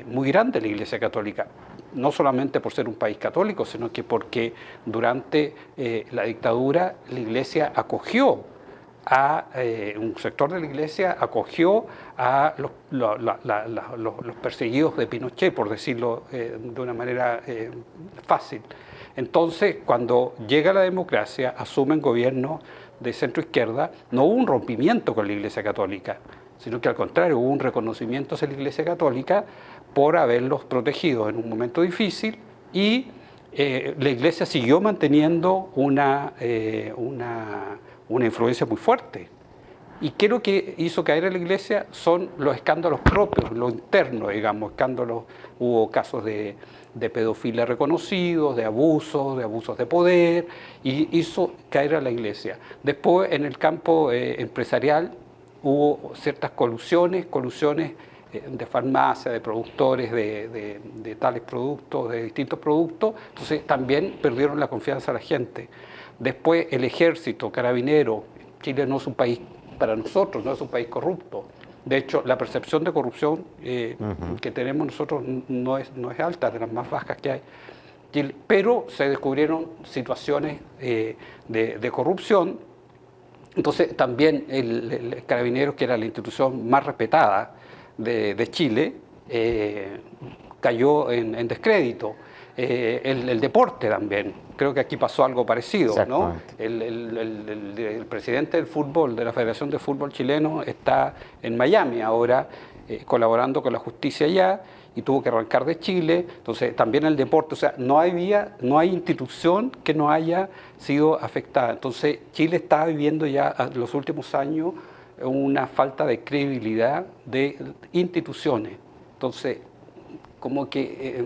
muy grande la Iglesia Católica, no solamente por ser un país católico, sino que porque durante la dictadura la Iglesia acogió un sector de la Iglesia acogió a los perseguidos de Pinochet, por decirlo de una manera fácil. Entonces, cuando llega la democracia, asumen gobiernos de centro izquierda, no hubo un rompimiento con la Iglesia Católica, sino que al contrario, hubo un reconocimiento hacia la Iglesia Católica por haberlos protegido en un momento difícil y la Iglesia siguió manteniendo una influencia muy fuerte. ¿Y qué es lo que hizo caer a la Iglesia? Son los escándalos propios, lo interno, digamos, escándalos, hubo casos de pedofilia reconocidos, de abusos de poder, y hizo caer a la Iglesia. Después, en el campo empresarial, hubo ciertas colusiones de farmacia, de productores de tales productos, de distintos productos, entonces también perdieron la confianza de la gente. Después el ejército, carabinero, Chile no es un país, para nosotros, no es un país corrupto. De hecho, la percepción de corrupción que tenemos nosotros no es alta, de las más bajas que hay. Pero se descubrieron situaciones de corrupción. Entonces también el Carabineros, que era la institución más respetada de Chile, cayó en descrédito. El deporte también, creo que aquí pasó algo parecido, ¿no? El presidente del fútbol, de la Federación de Fútbol Chileno, está en Miami ahora, colaborando con la justicia allá, y tuvo que arrancar de Chile. Entonces también el deporte, o sea, no hay institución que no haya sido afectada. Entonces Chile está viviendo ya en los últimos años una falta de credibilidad de instituciones. Entonces, como que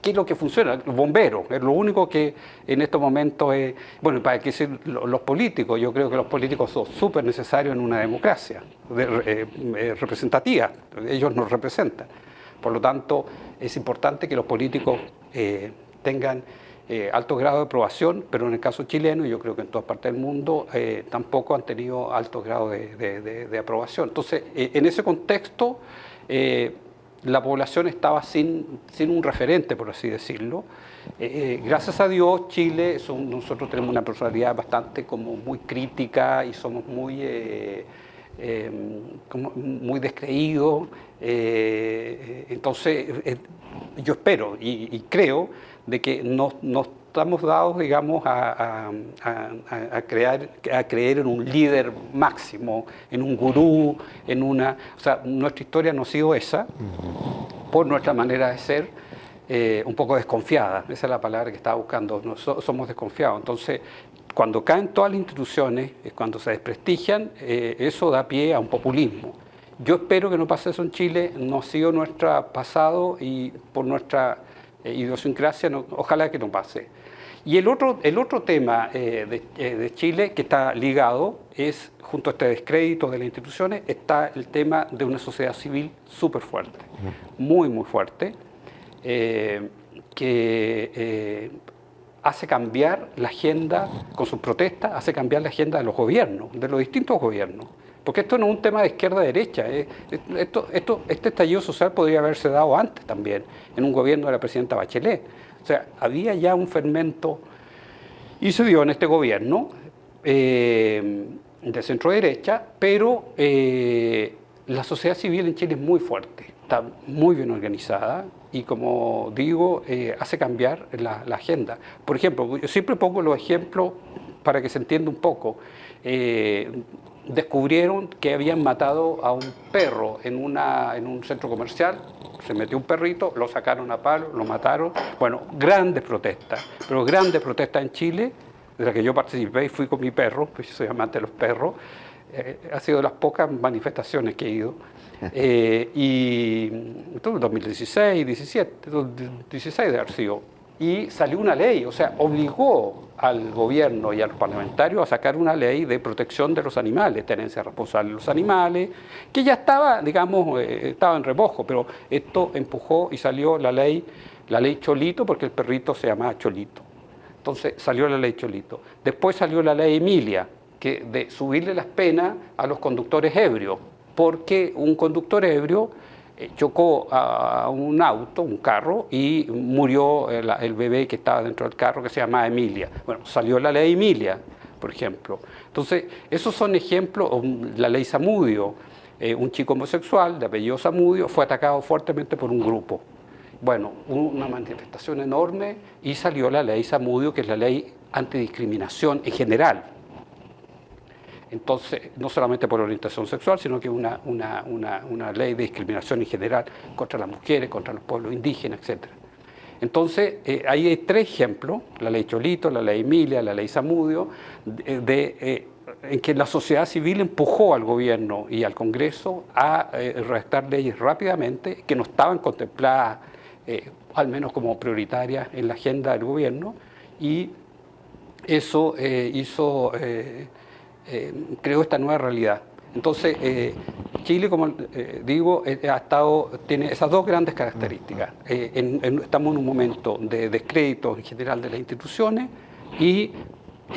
¿qué es lo que funciona? Los bomberos, es lo único que en estos momentos es... Bueno, para qué decir los políticos, yo creo que los políticos son súper necesarios en una democracia representativa, ellos nos representan. Por lo tanto, es importante que los políticos tengan alto grado de aprobación, pero en el caso chileno, y yo creo que en todas partes del mundo, tampoco han tenido alto grado de aprobación. Entonces, en ese contexto, la población estaba sin un referente, por así decirlo. Gracias a Dios, Chile, nosotros tenemos una personalidad bastante como muy crítica y somos muy descreídos. Entonces, yo espero y creo de que no estamos dados, digamos, a creer en un líder máximo, en un gurú, o sea, nuestra historia no ha sido esa, por nuestra manera de ser, un poco desconfiada, esa es la palabra que estaba buscando, somos desconfiados. Entonces, cuando caen todas las instituciones, cuando se desprestigian, eso da pie a un populismo. Yo espero que no pase eso en Chile, no ha sido nuestro pasado y por nuestra idiosincrasia, ojalá que no pase. Y el otro tema de Chile que está ligado es, junto a este descrédito de las instituciones, está el tema de una sociedad civil súper fuerte, muy, muy fuerte, que hace cambiar la agenda, con sus protestas, hace cambiar la agenda de los gobiernos, de los distintos gobiernos. Porque esto no es un tema de izquierda-derecha. Este estallido social podría haberse dado antes también, en un gobierno de la presidenta Bachelet. O sea, había ya un fermento y se dio en este gobierno de centro-derecha, pero la sociedad civil en Chile es muy fuerte. está muy bien organizada y, como digo, hace cambiar la agenda. Por ejemplo, yo siempre pongo los ejemplos para que se entienda un poco. Descubrieron que habían matado a un perro en un centro comercial, se metió un perrito, lo sacaron a palo, lo mataron. Bueno, grandes protestas, pero grandes protestas en Chile, de las que yo participé y fui con mi perro, pues yo soy amante de los perros. Ha sido de las pocas manifestaciones que he ido. Y en 2016, 17, 16 de haber sido. Y salió una ley, o sea, obligó al gobierno y a los parlamentarios a sacar una ley de protección de los animales, tenencia responsable de los animales, que ya estaba, digamos, estaba en remojo, pero esto empujó y salió la ley Cholito, porque el perrito se llamaba Cholito. Entonces salió la ley Cholito. Después salió la ley Emilia, que de subirle las penas a los conductores ebrios, porque un conductor ebrio chocó a un auto, un carro, y murió el bebé que estaba dentro del carro, que se llamaba Emilia. Bueno, salió la ley Emilia, por ejemplo. Entonces, esos son ejemplos. La ley Zamudio, un chico homosexual de apellido Zamudio fue atacado fuertemente por un grupo. Bueno, hubo una manifestación enorme y salió la ley Zamudio, que es la ley antidiscriminación en general. Entonces, no solamente por orientación sexual, sino que una ley de discriminación en general contra las mujeres, contra los pueblos indígenas, etc. Entonces, ahí hay tres ejemplos, la ley Cholito, la ley Emilia, la ley Zamudio, en que la sociedad civil empujó al gobierno y al Congreso a redactar leyes rápidamente que no estaban contempladas, al menos como prioritarias en la agenda del gobierno, y eso creó esta nueva realidad. Entonces, Chile, como digo, tiene esas dos grandes características. Estamos en un momento de descrédito en general de las instituciones y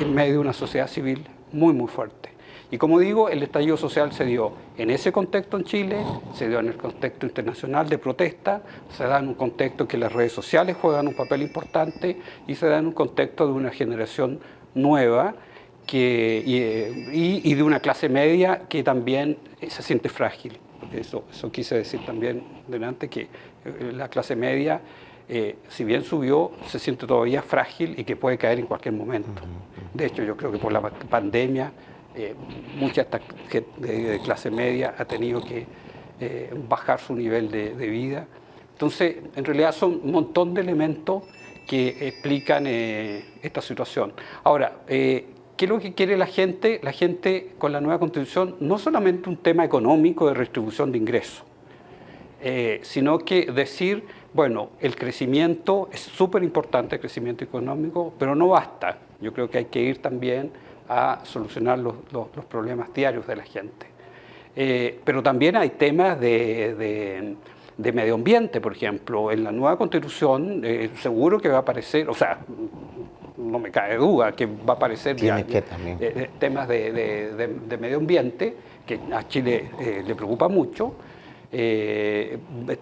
en medio de una sociedad civil muy, muy fuerte. Y como digo, el estallido social se dio en ese contexto en Chile, se dio en el contexto internacional de protesta, se da en un contexto en que las redes sociales juegan un papel importante y se da en un contexto de una generación nueva y de una clase media que también se siente frágil. Eso quise decir también delante, que la clase media, si bien subió, se siente todavía frágil y que puede caer en cualquier momento. De hecho, yo creo que por la pandemia, mucha gente de clase media ha tenido que bajar su nivel de vida. Entonces, en realidad son un montón de elementos que explican esta situación. Ahora, ¿qué es lo que quiere la gente? La gente con la nueva Constitución no solamente un tema económico de redistribución de ingresos, sino que decir, bueno, el crecimiento es súper importante, el crecimiento económico, pero no basta. Yo creo que hay que ir también a solucionar los problemas diarios de la gente. Pero también hay temas de medio ambiente, por ejemplo. En la nueva Constitución seguro que va a aparecer, o sea, no me cae duda que va a aparecer temas de medio ambiente, que a Chile le preocupa mucho,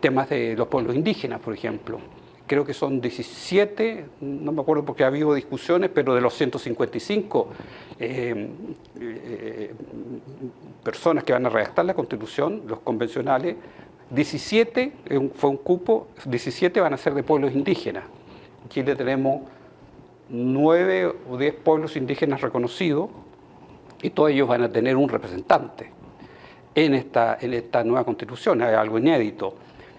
temas de los pueblos indígenas, por ejemplo. Creo que son 17, no me acuerdo porque ha habido discusiones, pero de los 155 personas que van a redactar la Constitución, los convencionales, 17, fue un cupo, 17 van a ser de pueblos indígenas. En Chile tenemos 9 o 10 pueblos indígenas reconocidos y todos ellos van a tener un representante en esta nueva Constitución. Es algo inédito.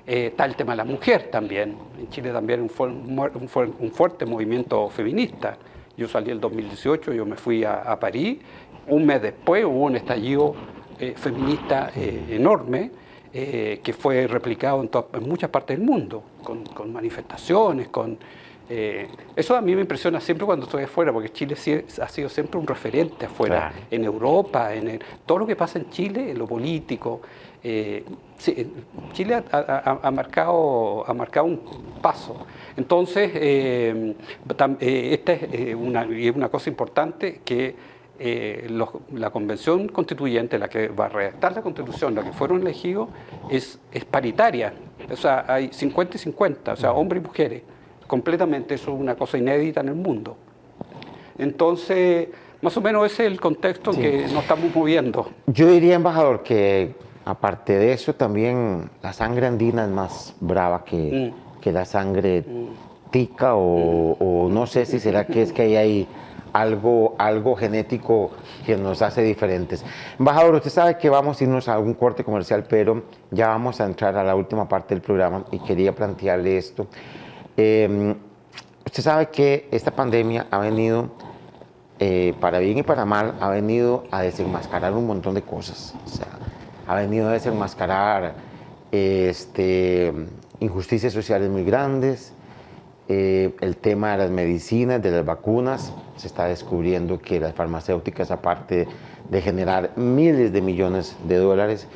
Está el tema de la mujer también. En Chile también un fuerte movimiento feminista. Yo salí en el 2018, yo me fui a París. Un mes después hubo un estallido feminista enorme que fue replicado en muchas partes del mundo, con manifestaciones, eso a mí me impresiona siempre cuando estoy afuera, porque Chile ha sido siempre un referente afuera, claro. En Europa, todo lo que pasa en Chile, en lo político. Chile ha marcado un paso. Entonces, esta es una cosa importante, que la Convención Constituyente, la que va a redactar la Constitución, la que fueron elegidos, es paritaria. O sea, hay 50 y 50, o sea, hombres y mujeres. Completamente, eso es una cosa inédita en el mundo. Entonces, más o menos ese es el contexto en que nos estamos moviendo. Yo diría, embajador, que aparte de eso, también la sangre andina es más brava que la sangre tica, o no sé si será que es que hay algo genético que nos hace diferentes. Embajador, usted sabe que vamos a irnos a algún corte comercial, pero ya vamos a entrar a la última parte del programa y quería plantearle esto. Usted sabe que esta pandemia ha venido, para bien y para mal, ha venido a desenmascarar un montón de cosas. O sea, ha venido a desenmascarar injusticias sociales muy grandes, el tema de las medicinas, de las vacunas. Se está descubriendo que las farmacéuticas, aparte de generar miles de millones de dólares,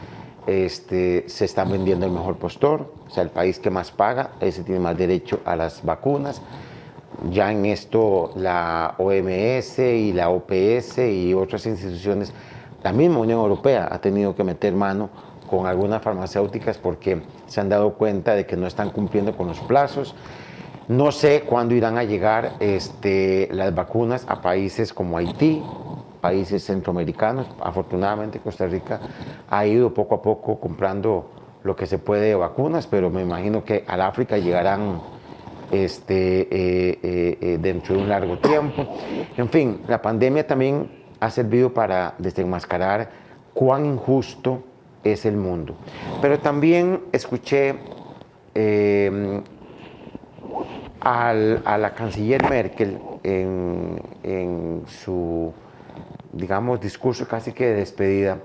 se están vendiendo el mejor postor. O sea, el país que más paga, ese tiene más derecho a las vacunas. Ya en esto la OMS y la OPS y otras instituciones, la misma Unión Europea ha tenido que meter mano con algunas farmacéuticas porque se han dado cuenta de que no están cumpliendo con los plazos. No sé cuándo irán a llegar las vacunas a países como Haití, países centroamericanos. Afortunadamente Costa Rica ha ido poco a poco comprando lo que se puede de vacunas, pero me imagino que al África llegarán dentro de un largo tiempo. En fin, la pandemia también ha servido para desenmascarar cuán injusto es el mundo. Pero también escuché a la canciller Merkel en su, digamos, discurso casi que de despedida,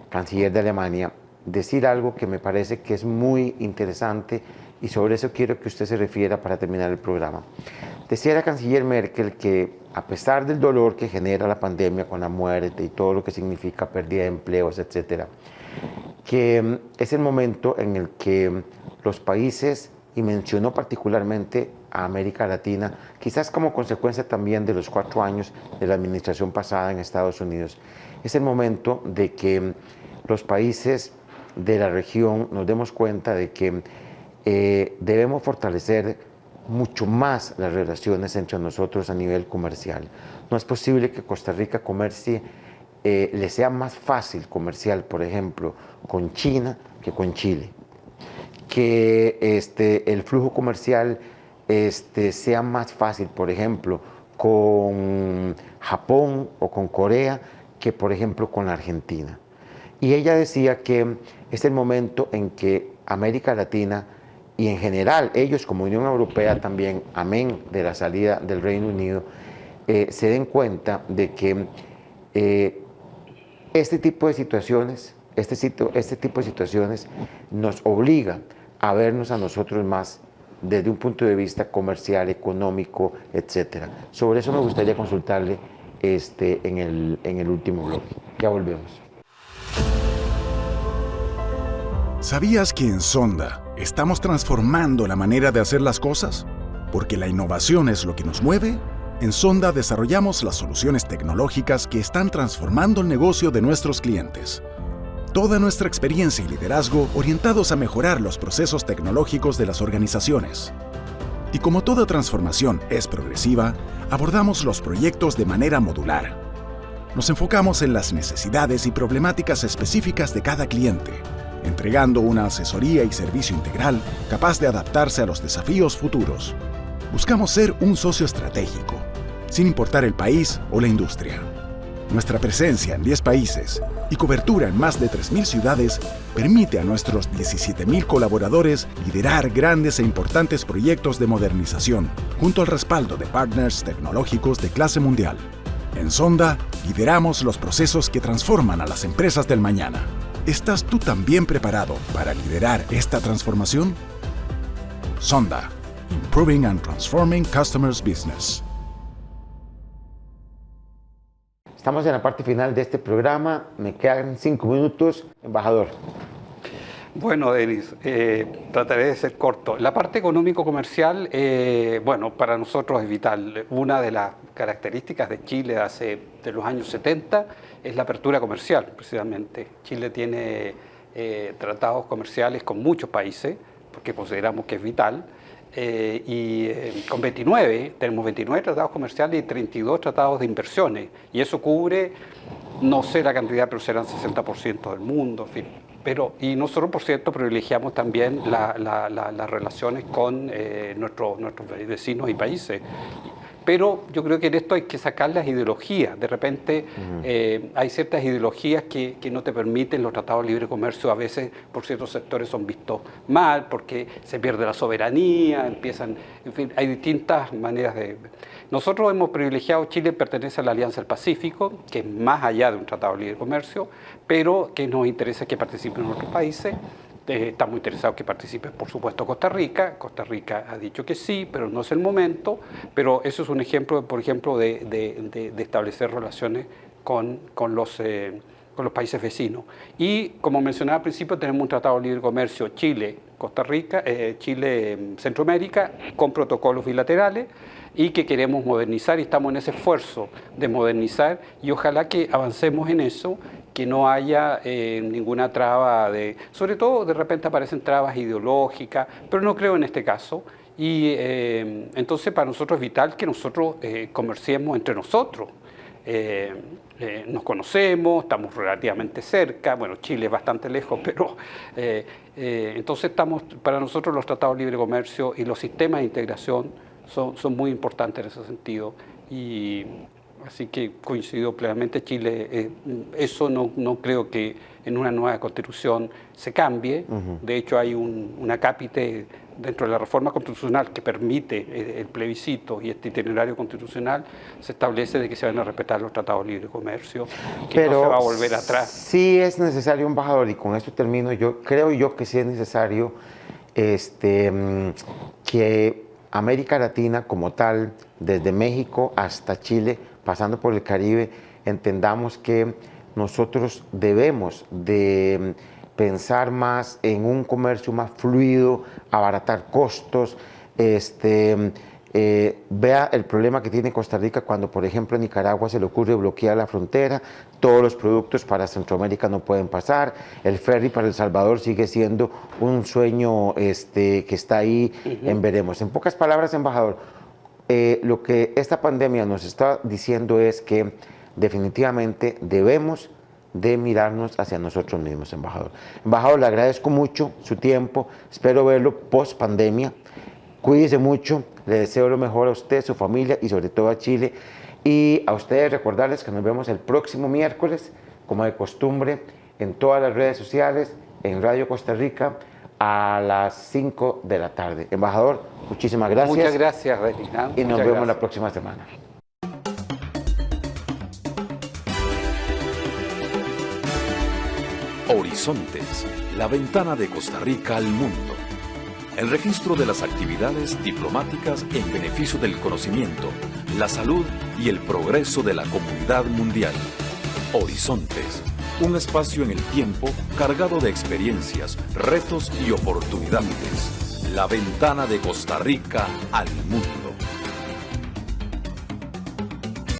canciller de Alemania, decir algo que me parece que es muy interesante, y sobre eso quiero que usted se refiera para terminar el programa. Decía la canciller Merkel que a pesar del dolor que genera la pandemia con la muerte y todo lo que significa pérdida de empleos, etcétera, que es el momento en el que los países, y mencionó particularmente a América Latina, quizás como consecuencia también de los 4 años de la administración pasada en Estados Unidos, es el momento de que los países de la región nos demos cuenta de que debemos fortalecer mucho más las relaciones entre nosotros a nivel comercial. No es posible que Costa Rica comercie, le sea más fácil comercial, por ejemplo, con China que con Chile. Que el flujo comercial sea más fácil, por ejemplo, con Japón o con Corea que, por ejemplo, con la Argentina. Y ella decía que es el momento en que América Latina y en general ellos como Unión Europea también, amén de la salida del Reino Unido, se den cuenta de que este tipo de situaciones nos obliga a vernos a nosotros más desde un punto de vista comercial, económico, etc. Sobre eso me gustaría consultarle en el último bloque. Ya volvemos. ¿Sabías que en Sonda estamos transformando la manera de hacer las cosas? Porque la innovación es lo que nos mueve. En Sonda desarrollamos las soluciones tecnológicas que están transformando el negocio de nuestros clientes. Toda nuestra experiencia y liderazgo orientados a mejorar los procesos tecnológicos de las organizaciones. Y como toda transformación es progresiva, abordamos los proyectos de manera modular. Nos enfocamos en las necesidades y problemáticas específicas de cada cliente, entregando una asesoría y servicio integral capaz de adaptarse a los desafíos futuros. Buscamos ser un socio estratégico, sin importar el país o la industria. Nuestra presencia en 10 países y cobertura en más de 3.000 ciudades permite a nuestros 17.000 colaboradores liderar grandes e importantes proyectos de modernización, junto al respaldo de partners tecnológicos de clase mundial. En Sonda, lideramos los procesos que transforman a las empresas del mañana. ¿Estás tú también preparado para liderar esta transformación? Sonda, Improving and Transforming Customers' Business. Estamos en la parte final de este programa. Me quedan 5 minutos. Embajador. Bueno, Denis, trataré de ser corto. La parte económico-comercial, bueno, para nosotros es vital. Una de las características de Chile de los años 70 es la apertura comercial, precisamente. Chile tiene tratados comerciales con muchos países, porque consideramos que es vital. Con 29, tenemos 29 tratados comerciales y 32 tratados de inversiones. Y eso cubre, no sé la cantidad, pero serán 60% del mundo, en fin. Y nosotros, por cierto, privilegiamos también las relaciones con nuestros vecinos y países. Pero yo creo que en esto hay que sacar las ideologías. De repente hay ciertas ideologías que no te permiten. Los tratados de libre comercio a veces por ciertos sectores son vistos mal, porque se pierde la soberanía, en fin, hay distintas maneras de... Nosotros hemos privilegiado, Chile pertenece a la Alianza del Pacífico, que es más allá de un tratado de libre comercio, pero que nos interesa que participen en otros países. Estamos interesados que participe, por supuesto, Costa Rica. Costa Rica ha dicho que sí, pero no es el momento. Pero eso es un ejemplo, por ejemplo, de establecer relaciones con los países vecinos. Y, como mencionaba al principio, tenemos un tratado de libre comercio Chile-Costa Rica, Chile-Centroamérica, con protocolos bilaterales, y que queremos modernizar, y estamos en ese esfuerzo de modernizar, y ojalá que avancemos en eso, que no haya ninguna traba, sobre todo de repente aparecen trabas ideológicas, pero no creo en este caso. Y entonces para nosotros es vital que nosotros comerciemos entre nosotros. Nos conocemos, estamos relativamente cerca, bueno, Chile es bastante lejos, pero entonces para nosotros los tratados de libre comercio y los sistemas de integración son muy importantes en ese sentido. Y así que coincido plenamente, Chile, eso no creo que en una nueva constitución se cambie. De hecho hay un acápite dentro de la reforma constitucional que permite el plebiscito y este itinerario constitucional, se establece de que se van a respetar los tratados de libre comercio, que no se va a volver atrás. Sí es necesario, embajador, y con esto termino, creo que sí es necesario que América Latina como tal, desde México hasta Chile, pasando por el Caribe, entendamos que nosotros debemos de pensar más en un comercio más fluido, abaratar costos. Vea el problema que tiene Costa Rica cuando, por ejemplo, a Nicaragua se le ocurre bloquear la frontera, todos los productos para Centroamérica no pueden pasar, el ferry para El Salvador sigue siendo un sueño que está ahí en veremos. En pocas palabras, embajador, lo que esta pandemia nos está diciendo es que definitivamente debemos de mirarnos hacia nosotros mismos, embajador. Embajador, le agradezco mucho su tiempo, espero verlo post pandemia. Cuídese mucho, le deseo lo mejor a usted, su familia y sobre todo a Chile. Y a ustedes recordarles que nos vemos el próximo miércoles, como de costumbre, en todas las redes sociales, en Radio Costa Rica, a las 5 de la tarde. Embajador, muchísimas gracias. Muchas gracias, Reginald. Y nos vemos la próxima semana. Horizontes, la ventana de Costa Rica al mundo. El registro de las actividades diplomáticas en beneficio del conocimiento, la salud y el progreso de la comunidad mundial. Horizontes, un espacio en el tiempo cargado de experiencias, retos y oportunidades. La ventana de Costa Rica al mundo.